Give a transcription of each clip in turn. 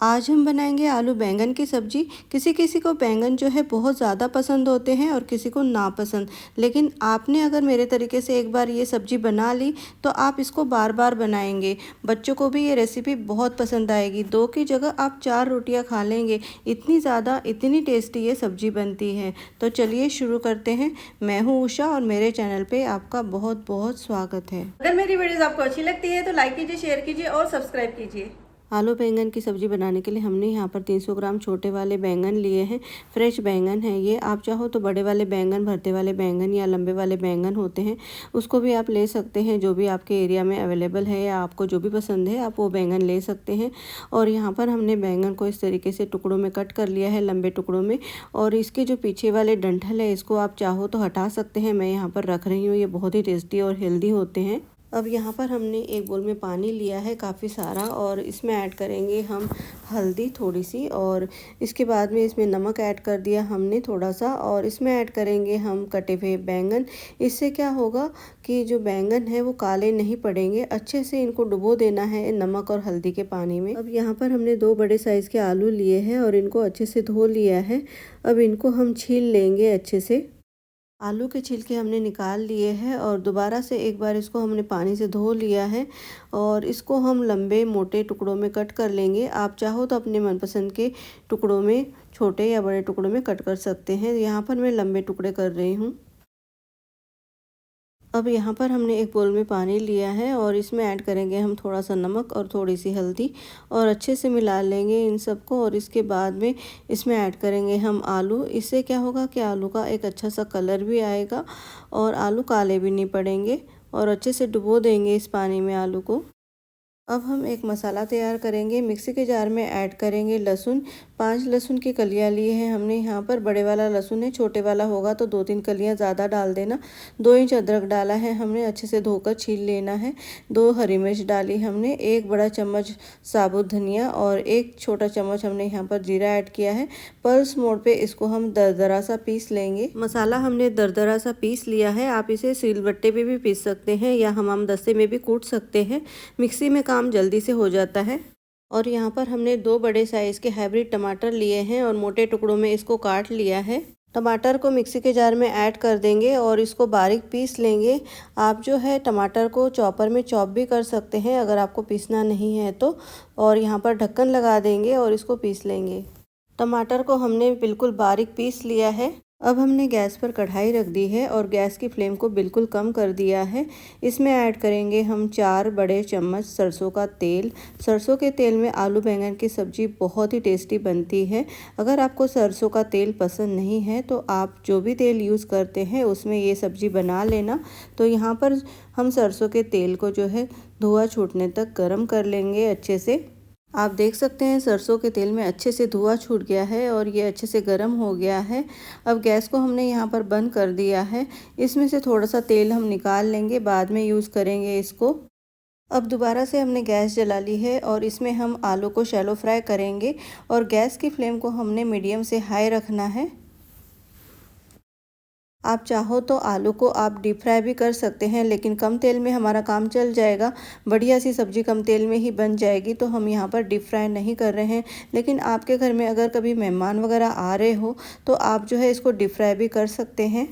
आज हम बनाएंगे आलू बैंगन की सब्जी। किसी किसी को बैंगन जो है बहुत ज़्यादा पसंद होते हैं और किसी को नापसंद। लेकिन आपने अगर मेरे तरीके से एक बार ये सब्जी बना ली तो आप इसको बार बार बनाएंगे। बच्चों को भी ये रेसिपी बहुत पसंद आएगी। 2 की जगह आप 4 रोटियां खा लेंगे। इतनी टेस्टी ये सब्जी बनती है। तो चलिए शुरू करते हैं। मैं हूँ उषा और मेरे चैनल पे आपका बहुत बहुत स्वागत है। अगर मेरी वीडियोस आपको अच्छी लगती है तो लाइक कीजिए, शेयर कीजिए और सब्सक्राइब कीजिए। आलू बैंगन की सब्ज़ी बनाने के लिए हमने यहाँ पर 300 ग्राम छोटे वाले बैंगन लिए हैं। फ्रेश बैंगन है ये। आप चाहो तो बड़े वाले बैंगन, भरते वाले बैंगन या लंबे वाले बैंगन होते हैं उसको भी आप ले सकते हैं। जो भी आपके एरिया में अवेलेबल है या आपको जो भी पसंद है आप वो बैंगन ले सकते हैं। और यहाँ पर हमने बैंगन को इस तरीके से टुकड़ों में कट कर लिया है, लंबे टुकड़ों में। और इसके जो पीछे वाले डंठल है इसको आप चाहो तो हटा सकते हैं। मैं यहाँ पर रख रही हूँ। ये बहुत ही टेस्टी और हेल्दी होते हैं। अब यहाँ पर हमने एक बोल में पानी लिया है काफ़ी सारा और इसमें ऐड करेंगे हम हल्दी थोड़ी सी, और इसके बाद में इसमें नमक ऐड कर दिया हमने थोड़ा सा, और इसमें ऐड करेंगे हम कटे हुए बैंगन। इससे क्या होगा कि जो बैंगन है वो काले नहीं पड़ेंगे। अच्छे से इनको डुबो देना है नमक और हल्दी के पानी में। अब यहाँ पर हमने 2 बड़े साइज़ के आलू लिए हैं और इनको अच्छे से धो लिया है। अब इनको हम छील लेंगे अच्छे से। आलू के छिलके हमने निकाल लिए हैं और दोबारा से एक बार इसको हमने पानी से धो लिया है और इसको हम लंबे मोटे टुकड़ों में कट कर लेंगे। आप चाहो तो अपने मनपसंद के टुकड़ों में, छोटे या बड़े टुकड़ों में कट कर सकते हैं। यहाँ पर मैं लंबे टुकड़े कर रही हूँ। अब यहाँ पर हमने एक बोल में पानी लिया है और इसमें ऐड करेंगे हम थोड़ा सा नमक और थोड़ी सी हल्दी और अच्छे से मिला लेंगे इन सबको। और इसके बाद में इसमें ऐड करेंगे हम आलू। इससे क्या होगा कि आलू का एक अच्छा सा कलर भी आएगा और आलू काले भी नहीं पड़ेंगे। और अच्छे से डुबो देंगे इस पानी में आलू को। अब हम एक मसाला तैयार करेंगे। मिक्सी के जार में ऐड करेंगे लहसुन। 5 लहसुन की कलियां लिए हैं हमने। यहाँ पर बड़े वाला लहसुन है, छोटे वाला होगा तो 2-3 कलियां ज़्यादा डाल देना। 2 इंच अदरक डाला है हमने, अच्छे से धोकर छील लेना है। 2 हरी मिर्च डाली हमने। 1 बड़ा चम्मच साबुत धनिया और 1 छोटा चम्मच हमने यहाँ पर जीरा ऐड किया है। पल्स मोड पे इसको हम दरदरा सा पीस लेंगे। मसाला हमने दरदरा सा पीस लिया है। आप इसे सिलबट्टे पे भी पीस सकते हैं या हमामदस्ते में भी कूट सकते हैं। मिक्सी में काम जल्दी से हो जाता है। और यहाँ पर हमने 2 बड़े साइज़ के हाइब्रिड टमाटर लिए हैं और मोटे टुकड़ों में इसको काट लिया है। टमाटर को मिक्सी के जार में ऐड कर देंगे और इसको बारीक पीस लेंगे। आप जो है टमाटर को चॉपर में चॉप भी कर सकते हैं अगर आपको पीसना नहीं है तो। और यहाँ पर ढक्कन लगा देंगे और इसको पीस लेंगे। टमाटर को हमने बिल्कुल बारीक पीस लिया है। अब हमने गैस पर कढ़ाई रख दी है और गैस की फ्लेम को बिल्कुल कम कर दिया है। इसमें ऐड करेंगे हम 4 बड़े चम्मच सरसों का तेल। सरसों के तेल में आलू बैंगन की सब्ज़ी बहुत ही टेस्टी बनती है। अगर आपको सरसों का तेल पसंद नहीं है तो आप जो भी तेल यूज़ करते हैं उसमें ये सब्ज़ी बना लेना। तो यहाँ पर हम सरसों के तेल को जो है धुआं छूटने तक गर्म कर लेंगे अच्छे से। आप देख सकते हैं सरसों के तेल में अच्छे से धुआं छूट गया है और ये अच्छे से गर्म हो गया है। अब गैस को हमने यहाँ पर बंद कर दिया है। इसमें से थोड़ा सा तेल हम निकाल लेंगे, बाद में यूज़ करेंगे इसको। अब दोबारा से हमने गैस जला ली है और इसमें हम आलू को शैलो फ्राई करेंगे और गैस की फ्लेम को हमने मीडियम से हाई रखना है। आप चाहो तो आलू को आप डीप फ्राई भी कर सकते हैं, लेकिन कम तेल में हमारा काम चल जाएगा। बढ़िया सी सब्ज़ी कम तेल में ही बन जाएगी, तो हम यहाँ पर डीप फ्राई नहीं कर रहे हैं। लेकिन आपके घर में अगर कभी मेहमान वगैरह आ रहे हो तो आप जो है इसको डीप फ्राई भी कर सकते हैं।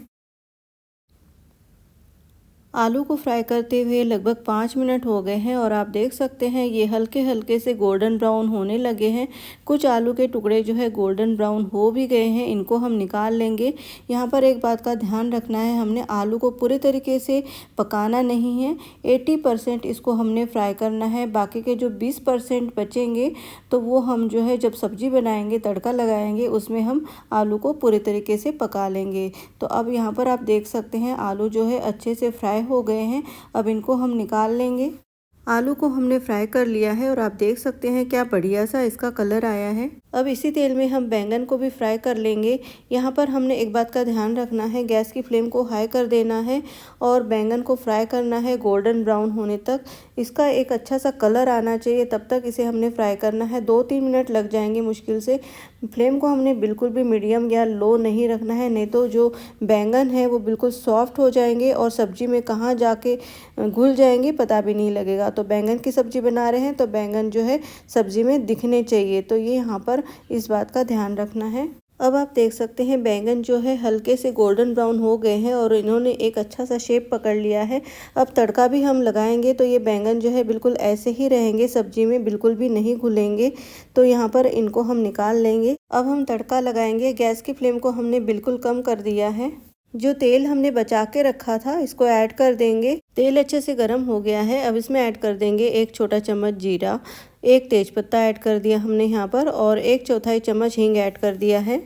आलू को फ्राई करते हुए लगभग 5 मिनट हो गए हैं और आप देख सकते हैं ये हल्के हल्के से गोल्डन ब्राउन होने लगे हैं। कुछ आलू के टुकड़े जो है गोल्डन ब्राउन हो भी गए हैं, इनको हम निकाल लेंगे। यहाँ पर एक बात का ध्यान रखना है, हमने आलू को पूरे तरीके से पकाना नहीं है। 80% इसको हमने फ्राई करना है। बाकी के जो 20% बचेंगे तो वो हम जो है जब सब्जी बनाएंगे, तड़का लगाएंगे, उसमें हम आलू को पूरे तरीके से पका लेंगे। तो अब यहाँ पर आप देख सकते हैं आलू जो है अच्छे से फ्राई हो गए हैं। अब इनको हम निकाल लेंगे। आलू को हमने फ्राई कर लिया है और आप देख सकते हैं क्या बढ़िया सा इसका कलर आया है। अब इसी तेल में हम बैंगन को भी फ्राई कर लेंगे। यहाँ पर हमने एक बात का ध्यान रखना है, गैस की फ्लेम को हाई कर देना है और बैंगन को फ्राई करना है गोल्डन ब्राउन होने तक। इसका एक अच्छा सा कलर आना चाहिए, तब तक इसे हमने फ्राई करना है। 2-3 मिनट लग जाएंगे मुश्किल से। फ्लेम को हमने बिल्कुल भी मीडियम या लो नहीं रखना है, नहीं तो जो बैंगन है वो बिल्कुल सॉफ्ट हो जाएंगे और सब्जी में कहाँ जाके घुल जाएंगे पता भी नहीं लगेगा। तो बैंगन की सब्जी बना रहे हैं तो बैंगन जो है सब्जी में दिखने चाहिए, तो ये यहाँ पर इस बात का ध्यान रखना है। अब आप देख सकते हैं बैंगन जो है हल्के से गोल्डन ब्राउन हो गए हैं और इन्होंने एक अच्छा सा शेप पकड़ लिया है। अब तड़का भी हम लगाएंगे तो ये बैंगन जो है बिल्कुल ऐसे ही रहेंगे, सब्जी में बिल्कुल भी नहीं घुलेंगे। तो यहाँ पर इनको हम निकाल लेंगे। अब हम तड़का लगाएंगे। गैस की फ्लेम को हमने बिल्कुल कम कर दिया है। जो तेल हमने बचा के रखा था इसको ऐड कर देंगे। तेल अच्छे से गर्म हो गया है। अब इसमें ऐड कर देंगे 1 छोटा चम्मच जीरा, 1 तेजपत्ता ऐड कर दिया हमने यहाँ पर और 1/4 चम्मच हींग ऐड कर दिया है।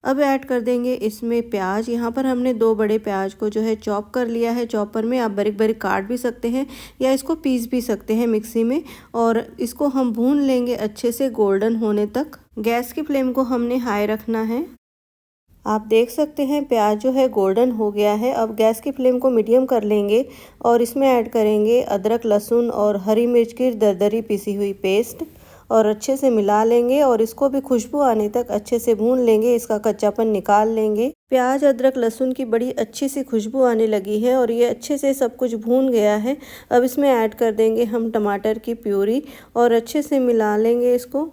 अब ऐड कर देंगे इसमें प्याज। यहाँ पर हमने 2 बड़े प्याज को जो है चॉप कर लिया है। चॉपर में आप बारीक बारीक काट भी सकते हैं या इसको पीस भी सकते हैं मिक्सी में, और इसको हम भून लेंगे अच्छे से गोल्डन होने तक। गैस की फ्लेम को हमने हाई रखना है। आप देख सकते हैं प्याज जो है गोल्डन हो गया है। अब गैस की फ्लेम को मीडियम कर लेंगे और इसमें ऐड करेंगे अदरक, लहसुन और हरी मिर्च की दरदरी पिसी हुई पेस्ट और अच्छे से मिला लेंगे और इसको भी खुशबू आने तक अच्छे से भून लेंगे, इसका कच्चापन निकाल लेंगे। प्याज, अदरक, लहसुन की बड़ी अच्छी सी खुशबू आने लगी है और ये अच्छे से सब कुछ भून गया है। अब इसमें ऐड कर देंगे हम टमाटर की प्यूरी और अच्छे से मिला लेंगे इसको।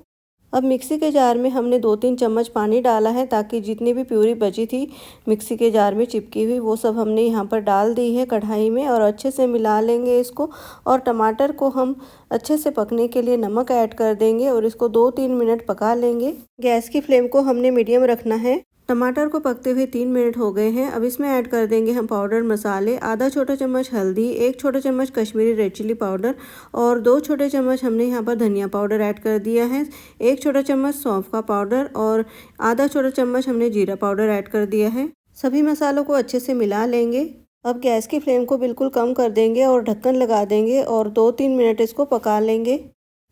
अब मिक्सी के जार में हमने 2-3 चम्मच पानी डाला है ताकि जितनी भी प्यूरी बची थी मिक्सी के जार में चिपकी हुई वो सब हमने यहाँ पर डाल दी है कढ़ाई में और अच्छे से मिला लेंगे इसको। और टमाटर को हम अच्छे से पकने के लिए नमक ऐड कर देंगे और इसको 2-3 मिनट पका लेंगे। गैस की फ्लेम को हमने मीडियम रखना है। टमाटर को पकते हुए 3 मिनट हो गए हैं। अब इसमें ऐड कर देंगे हम पाउडर मसाले। आधा छोटा चम्मच हल्दी, 1 छोटा चम्मच कश्मीरी रेड चिली पाउडर और 2 छोटे चम्मच हमने यहाँ पर धनिया पाउडर ऐड कर दिया है। 1 छोटा चम्मच सौंफ का पाउडर और आधा छोटा चम्मच हमने जीरा पाउडर ऐड कर दिया है। सभी मसालों को अच्छे से मिला लेंगे। अब गैस की फ्लेम को बिल्कुल कम कर देंगे और ढक्कन लगा देंगे और 2-3 मिनट इसको पका लेंगे।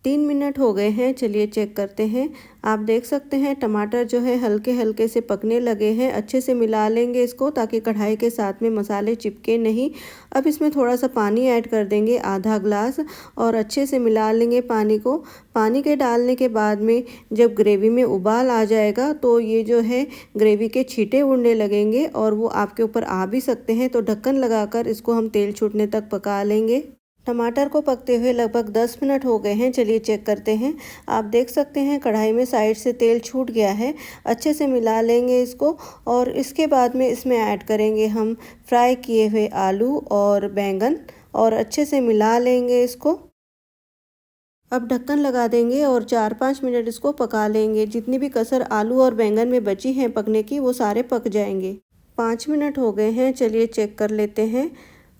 3 मिनट हो गए हैं, चलिए चेक करते हैं। आप देख सकते हैं टमाटर जो है हल्के हल्के से पकने लगे हैं। अच्छे से मिला लेंगे इसको ताकि कढ़ाई के साथ में मसाले चिपके नहीं। अब इसमें थोड़ा सा पानी ऐड कर देंगे, आधा ग्लास, और अच्छे से मिला लेंगे पानी को। पानी के डालने के बाद में जब ग्रेवी में उबाल आ जाएगा तो ये जो है ग्रेवी के छींटे उड़ने लगेंगे और वो आपके ऊपर आ भी सकते हैं। तो ढक्कन लगाकर इसको हम तेल छूटने तक पका लेंगे। टमाटर को पकते हुए लगभग 10 मिनट हो गए हैं, चलिए चेक करते हैं। आप देख सकते हैं कढ़ाई में साइड से तेल छूट गया है। अच्छे से मिला लेंगे इसको और इसके बाद में इसमें ऐड करेंगे हम फ्राई किए हुए आलू और बैंगन और अच्छे से मिला लेंगे इसको। अब ढक्कन लगा देंगे और 4-5 मिनट इसको पका लेंगे। जितनी भी कसर आलू और बैंगन में बची हैं पकने की वो सारे पक जाएंगे। 5 मिनट हो गए हैं, चलिए चेक कर लेते हैं।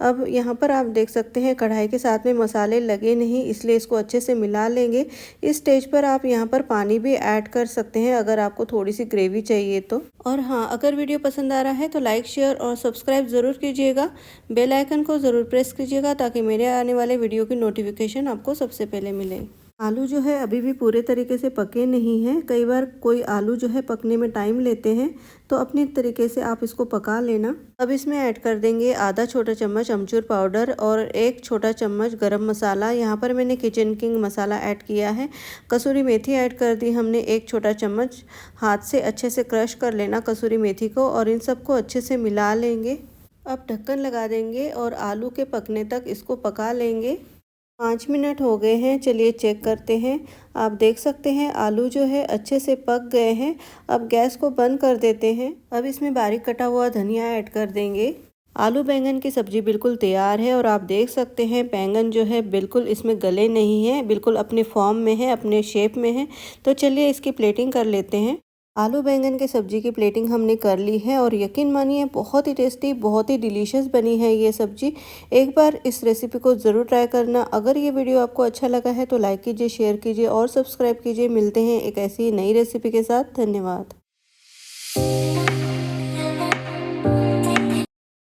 अब यहाँ पर आप देख सकते हैं कढ़ाई के साथ में मसाले लगे नहीं, इसलिए इसको अच्छे से मिला लेंगे। इस स्टेज पर आप यहाँ पर पानी भी ऐड कर सकते हैं अगर आपको थोड़ी सी ग्रेवी चाहिए तो। और हाँ, अगर वीडियो पसंद आ रहा है तो लाइक, शेयर और सब्सक्राइब ज़रूर कीजिएगा। बेल आइकन को ज़रूर प्रेस कीजिएगा ताकि मेरे आने वाले वीडियो की नोटिफिकेशन आपको सबसे पहले मिले। आलू जो है अभी भी पूरे तरीके से पके नहीं हैं। कई बार कोई आलू जो है पकने में टाइम लेते हैं, तो अपनी तरीके से आप इसको पका लेना। अब इसमें ऐड कर देंगे आधा छोटा चम्मच अमचूर पाउडर और 1 छोटा चम्मच गरम मसाला। यहाँ पर मैंने किचन किंग मसाला ऐड किया है। कसूरी मेथी ऐड कर दी हमने 1 छोटा चम्मच। हाथ से अच्छे से क्रश कर लेना कसूरी मेथी को और इन सबको अच्छे से मिला लेंगे। अब ढक्कन लगा देंगे और आलू के पकने तक इसको पका लेंगे। 5 मिनट हो गए हैं, चलिए चेक करते हैं। आप देख सकते हैं आलू जो है अच्छे से पक गए हैं। अब गैस को बंद कर देते हैं। अब इसमें बारीक कटा हुआ धनिया ऐड कर देंगे। आलू बैंगन की सब्ज़ी बिल्कुल तैयार है और आप देख सकते हैं बैंगन जो है बिल्कुल इसमें गले नहीं है, बिल्कुल अपने फॉर्म में है, अपने शेप में है। तो चलिए इसकी प्लेटिंग कर लेते हैं। आलू बैंगन की सब्ज़ी की प्लेटिंग हमने कर ली है और यकीन मानिए बहुत ही टेस्टी, बहुत ही डिलीशियस बनी है ये सब्ज़ी। एक बार इस रेसिपी को ज़रूर ट्राई करना। अगर ये वीडियो आपको अच्छा लगा है तो लाइक कीजिए, शेयर कीजिए और सब्सक्राइब कीजिए। मिलते हैं एक ऐसी नई रेसिपी के साथ। धन्यवाद।